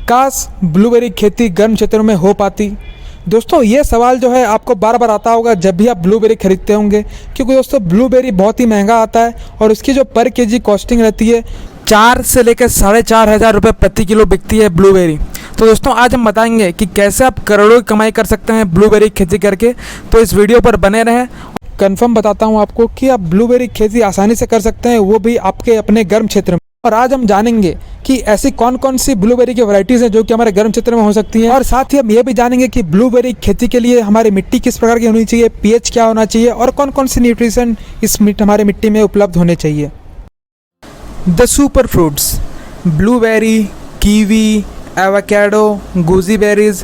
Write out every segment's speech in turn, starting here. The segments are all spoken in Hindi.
काश ब्लूबेरी खेती गर्म क्षेत्रों में हो पाती। दोस्तों ये सवाल जो है आपको बार बार आता होगा जब भी आप ब्लूबेरी खरीदते होंगे, क्योंकि दोस्तों ब्लूबेरी बहुत ही महंगा आता है और उसकी जो पर केजी कॉस्टिंग रहती है 4 से लेकर 4,500 रुपये प्रति किलो बिकती है ब्लूबेरी। तो दोस्तों आज हम बताएंगे कि कैसे आप करोड़ों की कमाई कर सकते हैं ब्लूबेरी खेती करके। तो इस वीडियो पर बने रहें। कंफर्म बताता हूं आपको कि आप ब्लूबेरी खेती आसानी से कर सकते हैं, वो भी आपके अपने गर्म क्षेत्र में। और आज हम जानेंगे कि ऐसी कौन कौन सी ब्लूबेरी की वैरायटीज़ हैं जो कि हमारे गर्म क्षेत्र में हो सकती हैं। और साथ ही हम ये भी जानेंगे कि ब्लूबेरी खेती के लिए हमारी मिट्टी किस प्रकार की होनी चाहिए, पीएच क्या होना चाहिए और कौन कौन सी न्यूट्रिशन हमारे मिट्टी में उपलब्ध होने चाहिए। The super fruits blueberry, kiwi, avocado, Guzzi berries,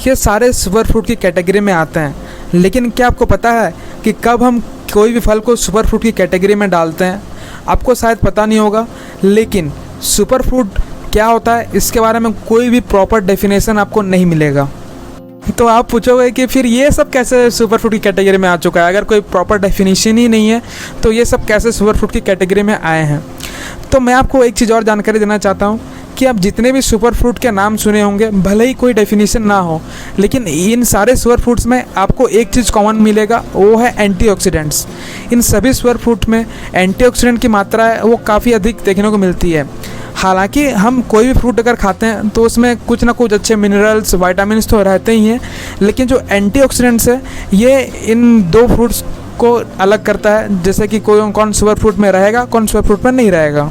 ये सारे सुपर फ्रूट की कैटेगरी में आते हैं। लेकिन क्या आपको पता है कि कब हम कोई भी फल को सुपर फ्रूट की कैटेगरी में डालते हैं? आपको शायद पता नहीं होगा, लेकिन सुपर फ्रूट क्या होता है इसके बारे में कोई भी प्रॉपर डेफिनेशन आपको नहीं मिलेगा। तो आप पूछोगे कि फिर ये सब कैसे सुपर फ्रूट की कैटेगरी में आ चुका है? अगर कोई प्रॉपर डेफिनेशन ही नहीं है तो ये सब कैसे सुपर फ्रूट की कैटेगरी में आए हैं? तो मैं आपको एक चीज़ और जानकारी देना चाहता हूँ कि आप जितने भी सुपर फ्रूट के नाम सुने होंगे, भले ही कोई डेफिनेशन ना हो, लेकिन इन सारे सुपर फ्रूट्स में आपको एक चीज़ कॉमन मिलेगा, वो है एंटीऑक्सीडेंट्स। इन सभी सुपर फ्रूट में एंटीऑक्सीडेंट की मात्रा है वो काफ़ी अधिक देखने को मिलती है। हालांकि हम कोई भी फ्रूट अगर खाते हैं तो उसमें कुछ ना कुछ अच्छे मिनरल्स, विटामिन्स तो रहते ही हैं, लेकिन जो एंटीऑक्सीडेंट्स है ये इन दो फ्रूट्स को अलग करता है, जैसे कि कौन सुपर फ्रूट में रहेगा, कौन सुपर फ्रूट में नहीं रहेगा।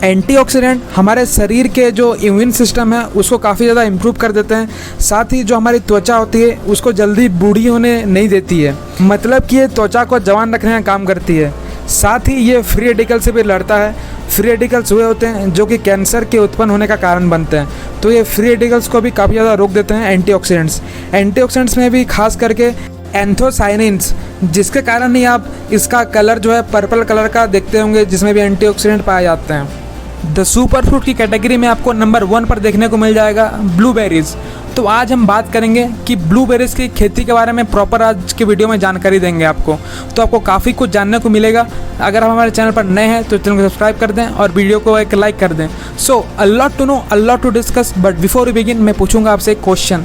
एंटीऑक्सीडेंट हमारे शरीर के जो इम्यून सिस्टम है उसको काफ़ी ज़्यादा इम्प्रूव कर देते हैं। साथ ही जो हमारी त्वचा होती है उसको जल्दी बूढ़ी होने नहीं देती है, मतलब कि ये त्वचा को जवान रखने का काम करती है। साथ ही ये फ्री रेडिकल से भी लड़ता है। फ्री रेडिकल्स हुए होते हैं जो कि कैंसर के उत्पन्न होने का कारण बनते हैं, तो ये फ्री रेडिकल्स को भी काफ़ी ज़्यादा रोक देते हैं एंटीऑक्सीडेंट्स। एंटीऑक्सीडेंट्स में भी खास करके एंथोसाइनिन्स, जिसके कारण ही आप इसका कलर जो है पर्पल कलर का देखते होंगे, जिसमें भी एंटीऑक्सीडेंट पाए जाते हैं। द सुपर फ्रूट की कैटेगरी में आपको नंबर 1 पर देखने को मिल जाएगा ब्लूबेरीज़। तो आज हम बात करेंगे कि ब्लूबेरीज़ की खेती के बारे में प्रॉपर आज की वीडियो में जानकारी देंगे आपको, तो आपको काफ़ी कुछ जानने को मिलेगा। अगर हम हमारे चैनल पर नए हैं तो चैनल को सब्सक्राइब कर दें और वीडियो को एक लाइक कर दें। So a lot to know, a lot to discuss, but before we begin मैं पूछूंगा आपसे एक क्वेश्चन।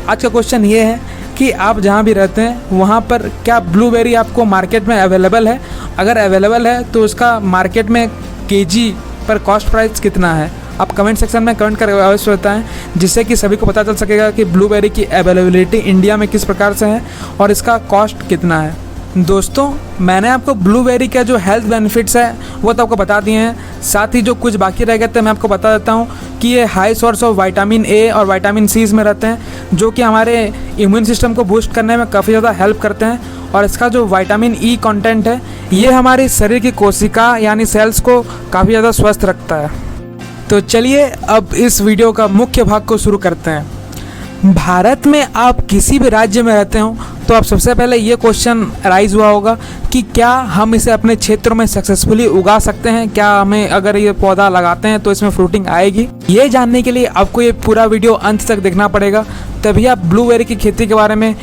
आज का क्वेश्चन ये है कि आप जहाँ भी रहते हैं वहाँ पर क्या ब्लूबेरी आपको मार्केट में अवेलेबल है? अगर अवेलेबल है तो उसका मार्केट में केजी पर कॉस्ट प्राइस कितना है? आप कमेंट सेक्शन में कमेंट करके अवश्य बताएं, जिससे कि सभी को पता चल सकेगा कि ब्लूबेरी की अवेलेबिलिटी इंडिया में किस प्रकार से है और इसका कॉस्ट कितना है। दोस्तों मैंने आपको ब्लूबेरी का जो हेल्थ बेनिफिट्स है वो तो आपको बता दिए हैं, साथ ही जो कुछ बाकी रह गए थे मैं आपको बता देता हूँ कि ये high source of vitamin A और विटामिन सी में रहते हैं, जो कि हमारे इम्यून सिस्टम को बूस्ट करने में काफ़ी ज़्यादा हेल्प करते हैं। और इसका जो विटामिन ई कंटेंट है ये हमारे शरीर की कोशिका यानी सेल्स को काफ़ी ज़्यादा स्वस्थ रखता है। तो चलिए अब इस वीडियो का मुख्य भाग को शुरू करते हैं। भारत में आप किसी भी राज्य में रहते हो तो आप सबसे पहले ये क्वेश्चन राइज हुआ होगा कि क्या हम इसे अपने क्षेत्र में सक्सेसफुली उगा सकते हैं? क्या हमें अगर ये पौधा लगाते हैं तो इसमें फ्रूटिंग आएगी? ये जानने के लिए आपको ये पूरा वीडियो अंत तक देखना पड़ेगा, तभी आप ब्लूबेरी की खेती के बारे में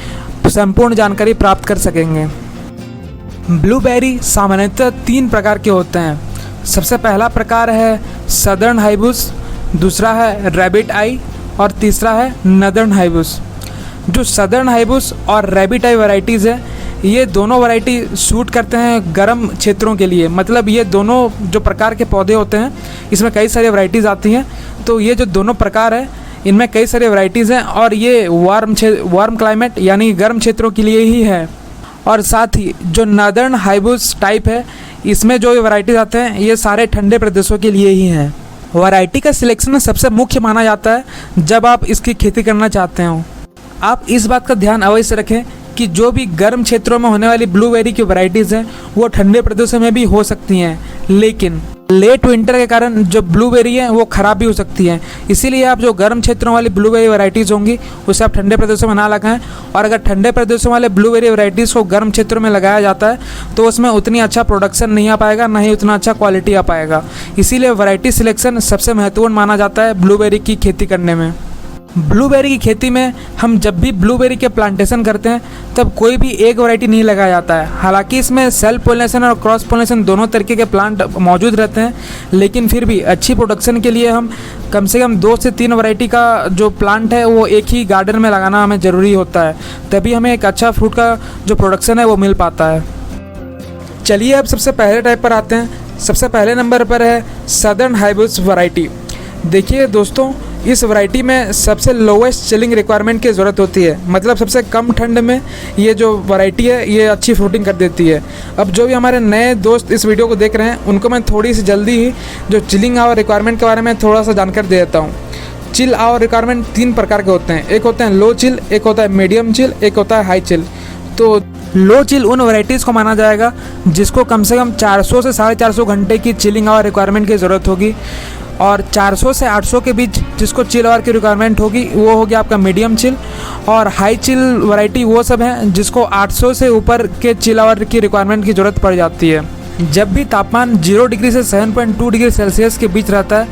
संपूर्ण जानकारी प्राप्त कर सकेंगे। ब्लूबेरी सामान्यतः 3 प्रकार के होते हैं। सबसे पहला प्रकार है सदर्न हाइबुस, दूसरा है रैबिट आई और तीसरा है नदर्न हाइबुस। जो सदर्न हाइबुस और रैबिट आई वैरायटीज़ है ये दोनों वैरायटी सूट करते हैं गर्म क्षेत्रों के लिए, मतलब ये दोनों जो प्रकार के पौधे होते हैं इसमें कई सारी वैरायटीज़ आती हैं। तो ये जो दोनों प्रकार है इनमें कई सारी वैरायटीज़ हैं और ये वार्म क्लाइमेट यानी गर्म क्षेत्रों के लिए ही है। और साथ ही जो नदर्न हाइबुस टाइप है इसमें जो वैरायटीज़ आते हैं ये सारे ठंडे प्रदेशों के लिए ही हैं। वैरायटी का सिलेक्शन सबसे मुख्य माना जाता है जब आप इसकी खेती करना चाहते हो। आप इस बात का ध्यान अवश्य रखें कि जो भी गर्म क्षेत्रों में होने वाली ब्लूबेरी की वैरायटीज़ हैं वो ठंडे प्रदेशों में भी हो सकती हैं, लेकिन लेट विंटर के कारण जो ब्लूबेरी है वो ख़राब भी हो सकती है। इसीलिए आप जो गर्म क्षेत्रों वाली ब्लूबेरी वैरायटीज़ होंगी उसे आप ठंडे प्रदेशों में ना लगाएं। और अगर ठंडे प्रदेशों वाले ब्लूबेरी वैरायटीज़ को गर्म क्षेत्रों में लगाया जाता है तो उसमें उतनी अच्छा प्रोडक्शन नहीं आ पाएगा, ना ही उतना अच्छा क्वालिटी आ पाएगा। इसीलिए वैरायटी सिलेक्शन सबसे महत्वपूर्ण माना जाता है ब्लूबेरी की खेती करने में। ब्लूबेरी की खेती में हम जब भी ब्लूबेरी के प्लांटेशन करते हैं तब कोई भी एक वैरायटी नहीं लगाया जाता है। हालांकि इसमें सेल्फ पोलिनेशन और क्रॉस पोलिनेशन दोनों तरीके के प्लांट मौजूद रहते हैं, लेकिन फिर भी अच्छी प्रोडक्शन के लिए हम कम से कम 2 से 3 वैरायटी का जो प्लांट है वो एक ही गार्डन में लगाना हमें ज़रूरी होता है, तभी हमें एक अच्छा फ्रूट का जो प्रोडक्शन है वो मिल पाता है। चलिए अब सबसे पहले टाइप पर आते हैं। सबसे पहले नंबर पर है सदर्न हाइब्रिड वैरायटी। देखिए दोस्तों, इस वैरायटी में सबसे लोवेस्ट चिलिंग रिक्वायरमेंट की ज़रूरत होती है, मतलब सबसे कम ठंड में ये जो वैरायटी है ये अच्छी फ्रूटिंग कर देती है। अब जो भी हमारे नए दोस्त इस वीडियो को देख रहे हैं उनको मैं थोड़ी सी जल्दी ही जो चिलिंग आवर रिक्वायरमेंट के बारे में थोड़ा सा जानकारी दे देता हूँ। चिल आवर रिक्वायरमेंट 3 प्रकार के होते हैं, एक होते हैं लो चिल, एक होता है मीडियम चिल, एक होता है हाई चिल। तो लो चिल उन वैरायटीज़ को माना जाएगा जिसको कम से कम 400 से 450 घंटे की चिलिंग आवर रिक्वायरमेंट की ज़रूरत होगी, और 400 से 800 के बीच जिसको चिल आवर की रिक्वायरमेंट होगी वो होगी आपका मीडियम चिल। और हाई चिल वैरायटी वो सब हैं जिसको 800 से ऊपर के चिल आवर की रिक्वायरमेंट की ज़रूरत पड़ जाती है। जब भी तापमान 0 डिग्री से 7.2 डिग्री सेल्सियस के बीच रहता है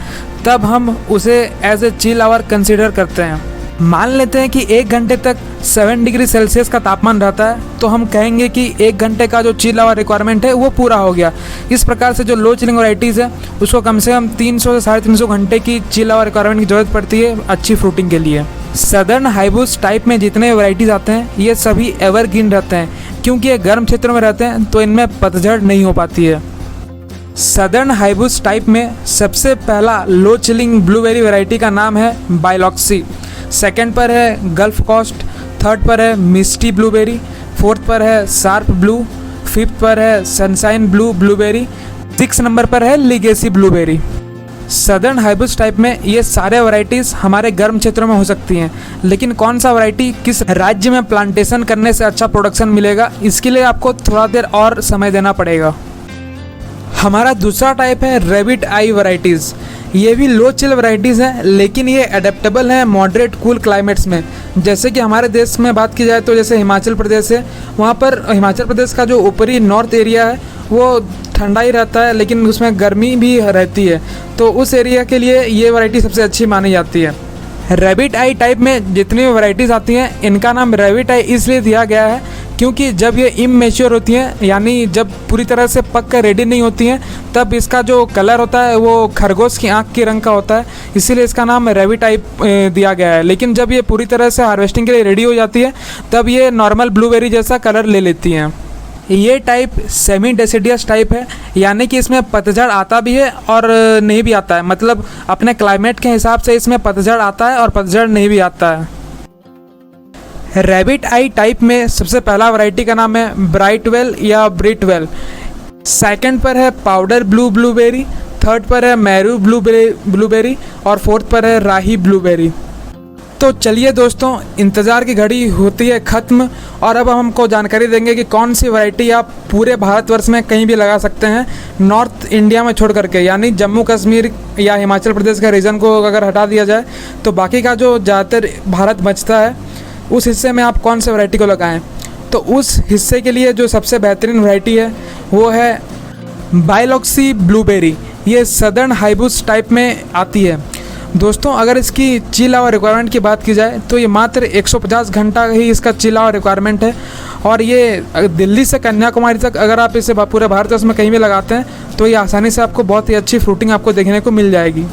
तब हम उसे as a chill hour consider करते हैं। मान लेते हैं कि 1 घंटे तक 7 डिग्री सेल्सियस का तापमान रहता है तो हम कहेंगे कि 1 घंटे का जो चिल आवर रिक्वायरमेंट है वो पूरा हो गया। इस प्रकार से जो लो चिलिंग वैरायटीज़ है उसको कम से कम 300 से 350 घंटे की चिल आवर रिक्वायरमेंट की ज़रूरत पड़ती है अच्छी फ्रूटिंग के लिए। सदर्न हाइब्रिड टाइप में जितने वैरायटीज़ आते हैं ये सभी एवरग्रीन रहते हैं, क्योंकि ये गर्म क्षेत्रों में रहते हैं तो इनमें पतझड़ नहीं हो पाती है। सदर्न हाइब्रिड टाइप में सबसे पहला लो चिलिंग ब्लूबेरी वैरायटी का नाम है बाइलॉक्सी, सेकंड पर है गल्फ कोस्ट, थर्ड पर है मिस्टी ब्लूबेरी, फोर्थ पर है शार्प ब्लू, फिफ्थ पर है सनशाइन ब्लू ब्लूबेरी, 6 नंबर पर है legacy blueberry. Southern hybrid type में ये सारे वैरायटीज़ हमारे गर्म क्षेत्रों में हो सकती हैं, लेकिन कौन सा वैरायटी किस राज्य में प्लांटेशन करने से अच्छा प्रोडक्शन मिलेगा इसके लिए आपको थोड़ा देर और समय देना पड़ेगा। हमारा दूसरा टाइप है रैबिट आई वैरायटीज़। ये भी लो चिल वैरायटीज़ हैं, लेकिन ये अडेप्टेबल हैं मॉडरेट कूल क्लाइमेट्स में। जैसे कि हमारे देश में बात की जाए तो जैसे हिमाचल प्रदेश है, वहाँ पर हिमाचल प्रदेश का जो ऊपरी नॉर्थ एरिया है वो ठंडा ही रहता है लेकिन उसमें गर्मी भी रहती है, तो उस एरिया के लिए ये वैरायटी सबसे अच्छी मानी जाती है। रैबिट आई टाइप में जितनी भी वैरायटीज़ आती हैं इनका नाम रैबिट आई इसलिए दिया गया है क्योंकि जब ये इमैच्योर होती हैं, यानी जब पूरी तरह से पक कर रेडी नहीं होती हैं, तब इसका जो कलर होता है वो खरगोश की आँख के रंग का होता है, इसीलिए इसका नाम रैबिट आई दिया गया है। लेकिन जब ये पूरी तरह से हार्वेस्टिंग के लिए रेडी हो जाती है तब ये नॉर्मल ब्लूबेरी जैसा कलर ले लेती हैं। ये टाइप सेमी डेसिडियस टाइप है, यानी कि इसमें पतझड़ आता भी है और नहीं भी आता है, मतलब अपने क्लाइमेट के हिसाब से इसमें पतझड़ आता है और पतझड़ नहीं भी आता है। रैबिट आई टाइप में सबसे पहला वैरायटी का नाम है ब्राइटवेल या ब्रिटवेल, सेकंड पर है पाउडर ब्लू ब्लूबेरी, थर्ड पर है मैरू ब्लूबेरी और फोर्थ पर है राही ब्लूबेरी। तो चलिए दोस्तों, इंतज़ार की घड़ी होती है ख़त्म और अब हम हमको जानकारी देंगे कि कौन सी वैरायटी आप पूरे भारतवर्ष में कहीं भी लगा सकते हैं नॉर्थ इंडिया में छोड़ करके, यानी जम्मू कश्मीर या हिमाचल प्रदेश का रीजन को अगर हटा दिया जाए तो बाकी का जो ज़्यादातर भारत बचता है उस हिस्से में आप कौन से वैरायटी को लगाएं। तो उस हिस्से के लिए जो सबसे बेहतरीन वैरायटी है वो है बाइलॉक्सी ब्लूबेरी। ये सदर्न हाइब्रिड टाइप में आती है। दोस्तों, अगर इसकी चिल आवर रिक्वायरमेंट की बात की जाए तो ये मात्र 150 घंटा ही इसका चिल आवर रिक्वायरमेंट है, और ये दिल्ली से कन्याकुमारी तक अगर आप इसे पूरे भारतवर्ष में कहीं भी लगाते हैं तो ये आसानी से आपको बहुत ही अच्छी फ्रूटिंग आपको देखने को मिल जाएगी।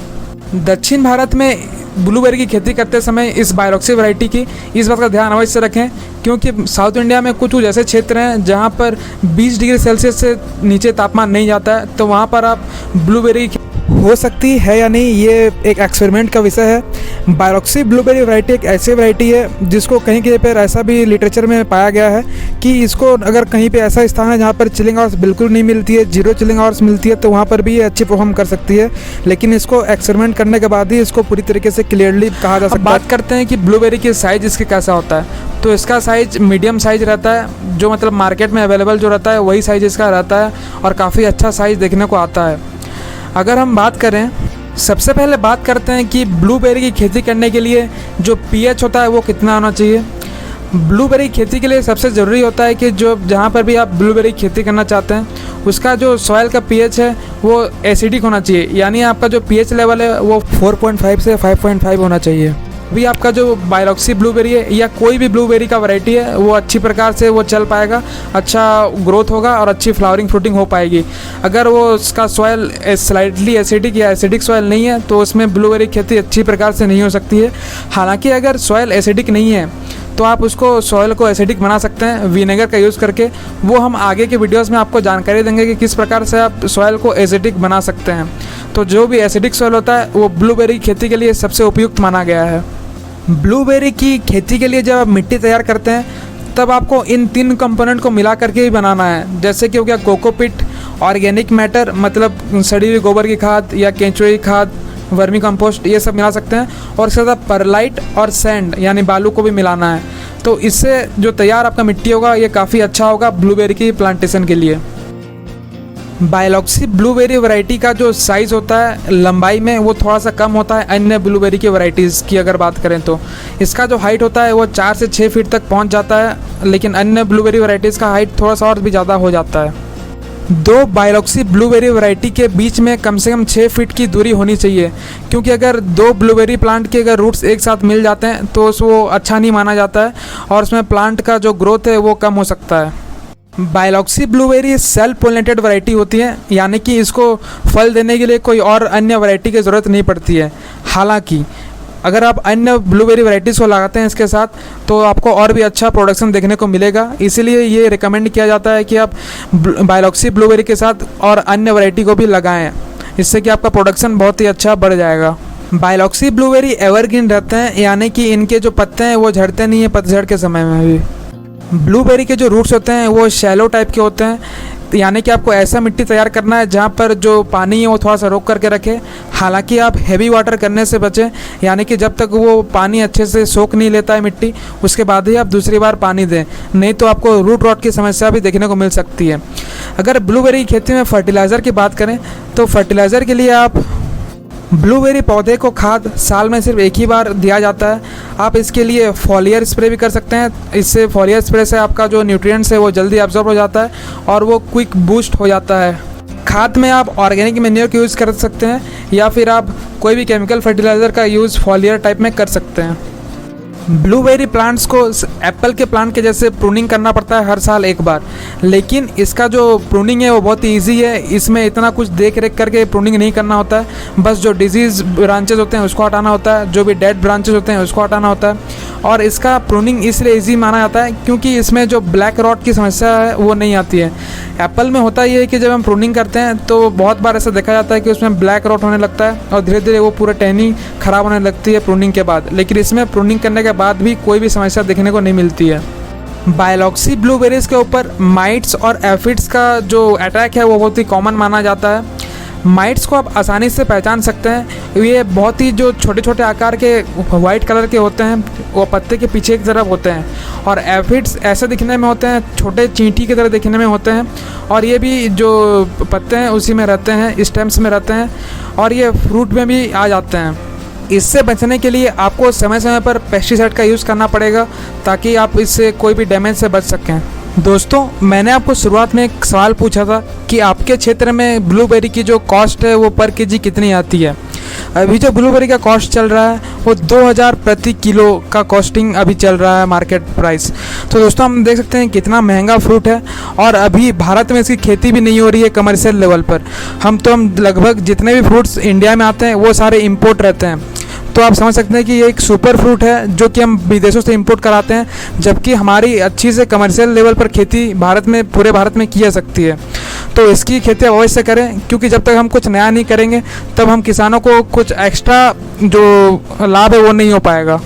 दक्षिण भारत में ब्लूबेरी की खेती करते समय इस बाइलॉक्सी वैरायटी की इस बात का ध्यान अवश्य रखें, क्योंकि साउथ इंडिया में कुछ ऐसे क्षेत्र हैं जहाँ पर 20 डिग्री सेल्सियस से नीचे तापमान नहीं जाता है, तो वहाँ पर आप ब्लूबेरी हो सकती है या नहीं ये एक एक्सपेरिमेंट का विषय है। बाइलॉक्सी ब्लूबेरी वैरायटी एक ऐसी वैरायटी है जिसको कहीं कहीं पर ऐसा भी लिटरेचर में पाया गया है कि इसको अगर कहीं पे ऐसा स्थान है जहाँ पर चिलिंग आवर्स बिल्कुल नहीं मिलती है, 0 चिलिंग आवर्स मिलती है, तो वहाँ पर भी ये अच्छी परफॉर्म कर सकती है। लेकिन इसको एक्सपेरिमेंट करने के बाद ही इसको पूरी तरीके से क्लियरली कहा जा सकता है। बात करते हैं कि ब्लूबेरी की साइज़ इसके कैसा होता है, तो इसका साइज़ मीडियम साइज़ रहता है, जो मतलब मार्केट में अवेलेबल जो रहता है वही साइज़ इसका रहता है और काफ़ी अच्छा साइज़ देखने को आता है। अगर हम बात करें, सबसे पहले बात करते हैं कि ब्लूबेरी की खेती करने के लिए जो पीएच होता है वो कितना होना चाहिए। ब्लूबेरी खेती के लिए सबसे ज़रूरी होता है कि जो जहाँ पर भी आप ब्लूबेरी खेती करना चाहते हैं उसका जो सॉइल का पीएच है वो एसिडिक होना चाहिए, यानी आपका जो पीएच लेवल है वो 4.5 से 5.5 होना चाहिए। अभी आपका जो बायोलॉक्सी ब्लूबेरी है या कोई भी ब्लूबेरी का वैरायटी है वो अच्छी प्रकार से वो चल पाएगा, अच्छा ग्रोथ होगा और अच्छी फ्लावरिंग फ्रूटिंग हो पाएगी। अगर वो उसका सॉइल स्लाइटली एसिडिक या एसिडिक सॉइल नहीं है तो उसमें ब्लूबेरी खेती अच्छी प्रकार से नहीं हो सकती है। हालांकि अगर सॉइल एसिडिक नहीं है तो आप उसको सॉइल को एसिडिक बना सकते हैं विनेगर का यूज़ करके। वो हम आगे के वीडियोस में आपको जानकारी देंगे कि किस प्रकार से आप सॉइल को एसिडिक बना सकते हैं। तो जो भी एसिडिक सॉइल होता है वो ब्लूबेरी खेती के लिए सबसे उपयुक्त माना गया है। ब्लूबेरी की खेती के लिए जब आप मिट्टी तैयार करते हैं तब आपको इन 3 कंपोनेंट को मिला करके ही बनाना है। जैसे कि हो गया कोकोपिट, ऑर्गेनिक मैटर मतलब सड़ी हुई गोबर की खाद या केंचुए की खाद, वर्मी कंपोस्ट, ये सब मिला सकते हैं। और इसके साथ परलाइट और सैंड यानी बालू को भी मिलाना है। तो इससे जो तैयार आपका मिट्टी होगा ये काफ़ी अच्छा होगा ब्लूबेरी की प्लांटेशन के लिए। बायोलॉक्सी ब्लूबेरी वैरायटी का जो साइज़ होता है लंबाई में वो थोड़ा सा कम होता है अन्य ब्लूबेरी की वैरायटीज़ की अगर बात करें तो। इसका जो हाइट होता है वो 4 से 6 फीट तक पहुंच जाता है, लेकिन अन्य ब्लूबेरी वैरायटीज़ का हाइट थोड़ा सा और भी ज़्यादा हो जाता है। 2 बायोलॉक्सी ब्लूबेरी वैरायटी के बीच में कम से कम 6 फीट की दूरी होनी चाहिए, क्योंकि अगर 2 ब्लूबेरी प्लांट के अगर रूट्स एक साथ मिल जाते हैं तो वो अच्छा नहीं माना जाता है और उसमें प्लांट का जो ग्रोथ है वो कम हो सकता है। बायोलॉक्सी ब्लूबेरी सेल्फ पोलिनेटेड वैरायटी होती है, यानी कि इसको फल देने के लिए कोई और अन्य वैरायटी की ज़रूरत नहीं पड़ती है। हालांकि अगर आप अन्य ब्लूबेरी वैरायटीज़ को लगाते हैं इसके साथ तो आपको और भी अच्छा प्रोडक्शन देखने को मिलेगा। इसीलिए ये रिकमेंड किया जाता है कि आप बायोलॉक्सी ब्लूबेरी के साथ और अन्य वैरायटी को भी लगाएं, इससे कि आपका प्रोडक्शन बहुत ही अच्छा बढ़ जाएगा। बायोलॉक्सी ब्लूबेरी एवरग्रीन रहते हैं, यानी कि इनके जो पत्ते हैं वो झड़ते नहीं हैं पतझड़ के समय में भी। ब्लूबेरी के जो रूट्स होते हैं वो शैलो टाइप के होते हैं, यानी कि आपको ऐसा मिट्टी तैयार करना है जहाँ पर जो पानी है वो थोड़ा सा रोक करके रखे। हालांकि आप हैवी वाटर करने से बचें, यानी कि जब तक वो पानी अच्छे से सोख नहीं लेता है मिट्टी उसके बाद ही आप दूसरी बार पानी दें, नहीं तो आपको रूट रॉट की समस्या भी देखने को मिल सकती है। अगर ब्लूबेरी की खेती में फर्टिलाइज़र की बात करें तो फर्टिलाइज़र के लिए आप ब्लूबेरी पौधे को खाद साल में सिर्फ एक ही बार दिया जाता है। आप इसके लिए फॉलियर स्प्रे भी कर सकते हैं। इससे फॉलियर स्प्रे से आपका जो न्यूट्रिएंट्स है वो जल्दी एब्जॉर्ब हो जाता है और वो क्विक बूस्ट हो जाता है। खाद में आप ऑर्गेनिक मैन्योर का यूज़ कर सकते हैं या फिर आप कोई भी केमिकल फर्टिलाइज़र का यूज़ फॉलियर टाइप में कर सकते हैं। ब्लूबेरी प्लांट्स को एप्पल के प्लांट के जैसे प्रूनिंग करना पड़ता है हर साल एक बार, लेकिन इसका जो प्रूनिंग है वो बहुत ही ईजी है। इसमें इतना कुछ देख रेख करके प्रूनिंग नहीं करना होता है, बस जो डिजीज़ ब्रांचेज होते हैं उसको हटाना होता है, जो भी डेड ब्रांचेज होते हैं उसको हटाना होता है। और इसका प्रूनिंग इसलिए ईजी माना जाता है क्योंकि इसमें जो ब्लैक रॉट की समस्या है वो नहीं आती है। एप्पल में होता ये है कि जब हम प्रूनिंग करते हैं तो बहुत बार ऐसा देखा जाता है कि उसमें ब्लैक रॉट होने लगता है और धीरे धीरे वो पूरा टहनी ख़राब होने लगती है प्रूनिंग के बाद, लेकिन इसमें प्रूनिंग करने के बाद भी कोई भी समस्या देखने को नहीं मिलती है। बायोलॉक्सी ब्लूबेरीज के ऊपर माइट्स और एफिड्स का जो अटैक है वो बहुत ही कॉमन माना जाता है। माइट्स को आप आसानी से पहचान सकते हैं, ये बहुत ही जो छोटे छोटे आकार के वाइट कलर के होते हैं वो पत्ते के पीछे की तरफ होते हैं। और एफिड्स ऐसे दिखने में होते हैं, छोटे चींटी की तरह दिखने में होते हैं और ये भी जो पत्ते हैं उसी में रहते हैं, स्टेम्स में रहते हैं और ये फ्रूट में भी आ जाते हैं। इससे बचने के लिए आपको समय समय पर पेस्टिसाइड का यूज़ करना पड़ेगा ताकि आप इससे कोई भी डैमेज से बच सकें। दोस्तों, मैंने आपको शुरुआत में एक सवाल पूछा था कि आपके क्षेत्र में ब्लूबेरी की जो कॉस्ट है वो पर केजी कितनी आती है। अभी जो ब्लूबेरी का कॉस्ट चल रहा है वो 2000 प्रति किलो का कॉस्टिंग अभी चल रहा है मार्केट प्राइस। तो दोस्तों, हम देख सकते हैं कितना महंगा फ्रूट है और अभी भारत में इसकी खेती भी नहीं हो रही है कमर्शियल लेवल पर। हम लगभग जितने भी फ्रूट्स इंडिया में आते हैं वो सारे इंपोर्ट रहते हैं। तो आप समझ सकते हैं कि ये एक सुपर फ्रूट है जो कि हम विदेशों से इंपोर्ट कराते हैं, जबकि हमारी अच्छी से कमर्शियल लेवल पर खेती भारत में, पूरे भारत में की जा सकती है। तो इसकी खेती अवश्य करें, क्योंकि जब तक हम कुछ नया नहीं करेंगे तब हम किसानों को कुछ एक्स्ट्रा जो लाभ है वो नहीं हो पाएगा।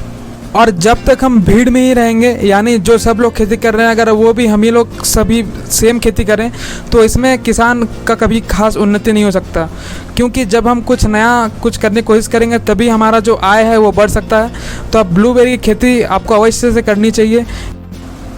और जब तक हम भीड़ में ही रहेंगे, यानी जो सब लोग खेती कर रहे हैं अगर वो भी हम ही लोग सभी सेम खेती करें तो इसमें किसान का कभी खास उन्नति नहीं हो सकता। क्योंकि जब हम कुछ नया कुछ करने की कोशिश करेंगे तभी हमारा जो आय है वो बढ़ सकता है। तो अब ब्लूबेरी की खेती आपको अवश्य से करनी चाहिए,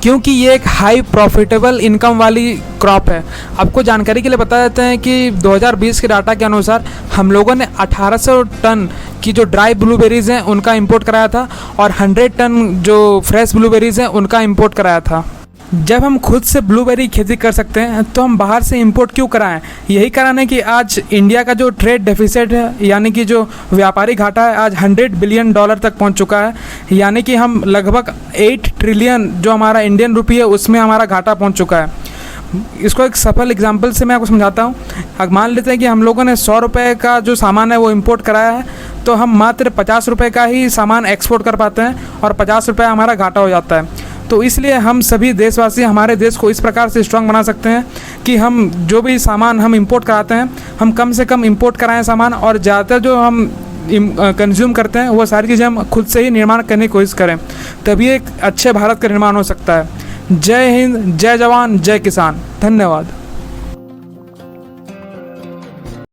क्योंकि ये एक हाई प्रॉफिटेबल इनकम वाली क्रॉप है। आपको जानकारी के लिए बता देते हैं कि 2020 के डाटा के अनुसार हम लोगों ने 1800 टन की जो ड्राई ब्लूबेरीज़ हैं उनका इंपोर्ट कराया था और 100 टन जो फ्रेश ब्लूबेरीज़ हैं उनका इंपोर्ट कराया था। जब हम खुद से ब्लूबेरी खेती कर सकते हैं तो हम बाहर से इंपोर्ट क्यों कराएं? यही कारण है कि आज इंडिया का जो ट्रेड डेफिसिट है, यानी कि जो व्यापारी घाटा है, आज $100 बिलियन तक पहुंच चुका है। यानी कि हम लगभग 8 ट्रिलियन जो हमारा इंडियन रुपी है उसमें हमारा घाटा पहुंच चुका है। इसको एक सफल एग्जांपल से मैं आपको समझाता हूँ। अब मान लेते हैं कि हम लोगों ने 100 रुपये का जो सामान है वो इंपोर्ट कराया है, तो हम मात्र 50 रुपये का ही सामान एक्सपोर्ट कर पाते हैं और 50 रुपये हमारा घाटा हो जाता है। तो इसलिए हम सभी देशवासी हमारे देश को इस प्रकार से स्ट्रांग बना सकते हैं कि हम जो भी सामान हम इंपोर्ट कराते हैं, हम कम से कम इंपोर्ट कराएं सामान, और ज़्यादातर जो हम कंज्यूम करते हैं वो सारी चीज़ें हम खुद से ही निर्माण करने की कोशिश करें, तभी एक अच्छे भारत का निर्माण हो सकता है। जय हिंद, जय जवान, जय किसान। धन्यवाद।